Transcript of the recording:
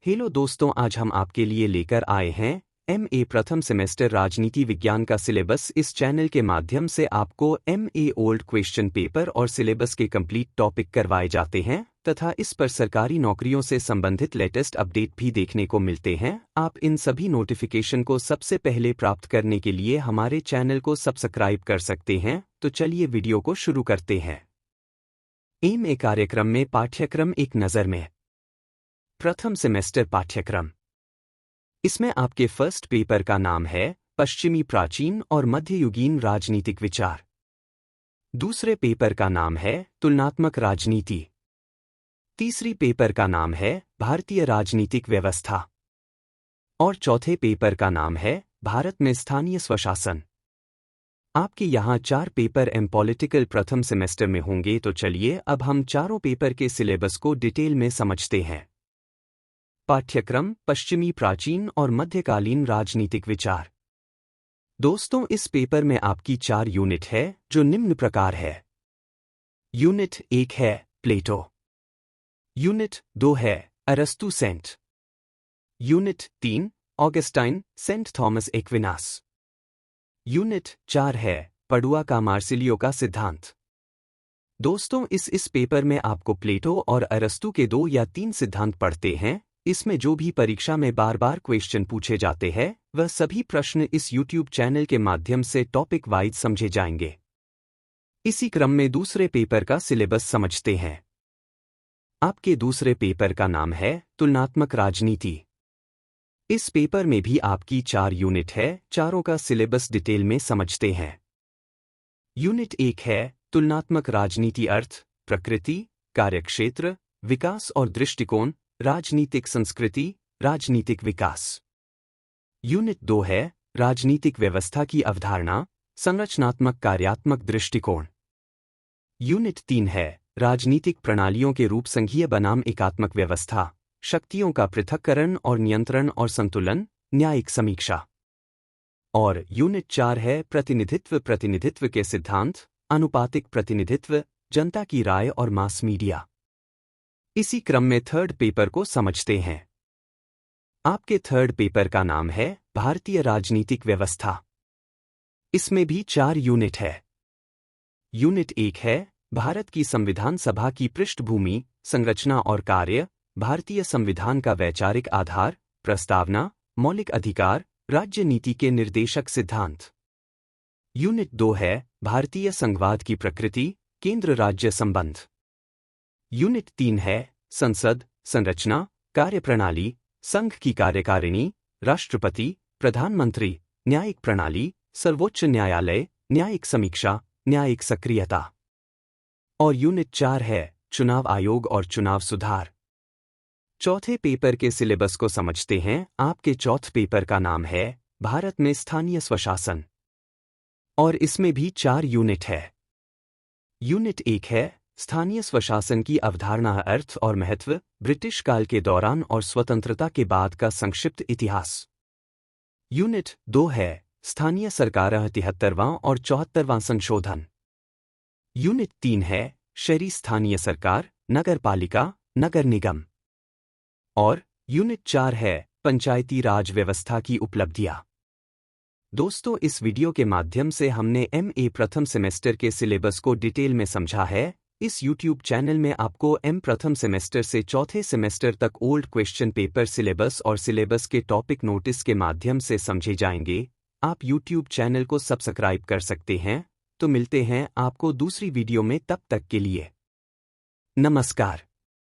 Hello दोस्तों, आज हम आपके लिए लेकर आए हैं MA प्रथम सेमेस्टर राजनीति विज्ञान का सिलेबस। इस चैनल के माध्यम से आपको MA ओल्ड क्वेश्चन पेपर और सिलेबस के कंप्लीट टॉपिक करवाए जाते हैं तथा इस पर सरकारी नौकरियों से संबंधित लेटेस्ट अपडेट भी देखने को मिलते हैं। आप इन सभी नोटिफिकेशन को सबसे पहले प्राप्त करने के लिए हमारे चैनल को सब्सक्राइब कर सकते हैं। तो चलिए वीडियो को शुरू करते हैं। MA कार्यक्रम में पाठ्यक्रम एक नज़र में। प्रथम सेमेस्टर पाठ्यक्रम। इसमें आपके फर्स्ट पेपर का नाम है पश्चिमी प्राचीन और मध्ययुगीन राजनीतिक विचार। दूसरे पेपर का नाम है तुलनात्मक राजनीति। तीसरी पेपर का नाम है भारतीय राजनीतिक व्यवस्था और चौथे पेपर का नाम है भारत में स्थानीय स्वशासन। आपके यहाँ 4 पेपर पॉलिटिकल प्रथम सेमेस्टर में होंगे। तो चलिए अब हम चारों पेपर के सिलेबस को डिटेल में समझते हैं। पाठ्यक्रम पश्चिमी प्राचीन और मध्यकालीन राजनीतिक विचार। दोस्तों, इस पेपर में आपकी 4 यूनिट है जो निम्न प्रकार है। यूनिट 1 है प्लेटो। यूनिट 2 है अरस्तु saint. Unit 3 Augustine saint Thomas Aquinas. Unit 4 है पडुआ का मार्सिलियो का सिद्धांत। दोस्तों, इस पेपर में आपको प्लेटो और अरस्तु के 2 या 3 सिद्धांत पढ़ते हैं। इसमें जो भी परीक्षा में बार बार क्वेश्चन पूछे जाते हैं वह सभी प्रश्न इस YouTube चैनल के माध्यम से टॉपिक वाइज समझे जाएंगे। इसी क्रम में दूसरे पेपर का सिलेबस समझते हैं। आपके दूसरे पेपर का नाम है तुलनात्मक राजनीति। इस पेपर में भी आपकी 4 यूनिट है। चारों का सिलेबस डिटेल में समझते हैं। यूनिट 1 है तुलनात्मक राजनीति। अर्थ, प्रकृति, कार्यक्षेत्र, विकास और दृष्टिकोण, राजनीतिक संस्कृति, राजनीतिक विकास। यूनिट 2 है राजनीतिक व्यवस्था की अवधारणा, संरचनात्मक कार्यात्मक दृष्टिकोण। यूनिट 3 है राजनीतिक प्रणालियों के रूप संघीय बनाम एकात्मक व्यवस्था, शक्तियों का पृथक्करण और नियंत्रण और संतुलन, न्यायिक समीक्षा। और यूनिट 4 है प्रतिनिधित्व के सिद्धांत, अनुपातिक प्रतिनिधित्व, जनता की राय और मास मीडिया। इसी क्रम में थर्ड पेपर को समझते हैं। आपके थर्ड पेपर का नाम है भारतीय राजनीतिक व्यवस्था। इसमें भी 4 यूनिट है। यूनिट 1 है भारत की संविधान सभा की पृष्ठभूमि, संरचना और कार्य, भारतीय संविधान का वैचारिक आधार, प्रस्तावना, मौलिक अधिकार, राज्य नीति के निर्देशक सिद्धांत। यूनिट 2 है भारतीय संघवाद की प्रकृति, केंद्र राज्य संबंध। यूनिट 3 है संसद, संरचना, कार्यप्रणाली, संघ की कार्यकारिणी, राष्ट्रपति, प्रधानमंत्री, न्यायिक प्रणाली, सर्वोच्च न्यायालय, न्यायिक समीक्षा, न्यायिक सक्रियता। और यूनिट 4 है चुनाव आयोग और चुनाव सुधार। चौथे पेपर के सिलेबस को समझते हैं। आपके चौथे पेपर का नाम है भारत में स्थानीय स्वशासन और इसमें भी 4 यूनिट है। यूनिट 1 है स्थानीय स्वशासन की अवधारणा, अर्थ और महत्व, ब्रिटिश काल के दौरान और स्वतंत्रता के बाद का संक्षिप्त इतिहास। यूनिट 2 है स्थानीय सरकार 73वां और 74वां संशोधन। यूनिट 3 है शहरी स्थानीय सरकार, नगर पालिका, नगर निगम। और यूनिट 4 है पंचायती राज व्यवस्था की उपलब्धियां। दोस्तों, इस वीडियो के माध्यम से हमने MA प्रथम सेमेस्टर के सिलेबस को डिटेल में समझा है। इस YouTube चैनल में आपको प्रथम सेमेस्टर से चौथे सेमेस्टर तक ओल्ड क्वेश्चन पेपर सिलेबस और सिलेबस के टॉपिक नोटिस के माध्यम से समझे जाएंगे। आप YouTube चैनल को सब्सक्राइब कर सकते हैं। तो मिलते हैं आपको दूसरी वीडियो में, तब तक के लिए नमस्कार।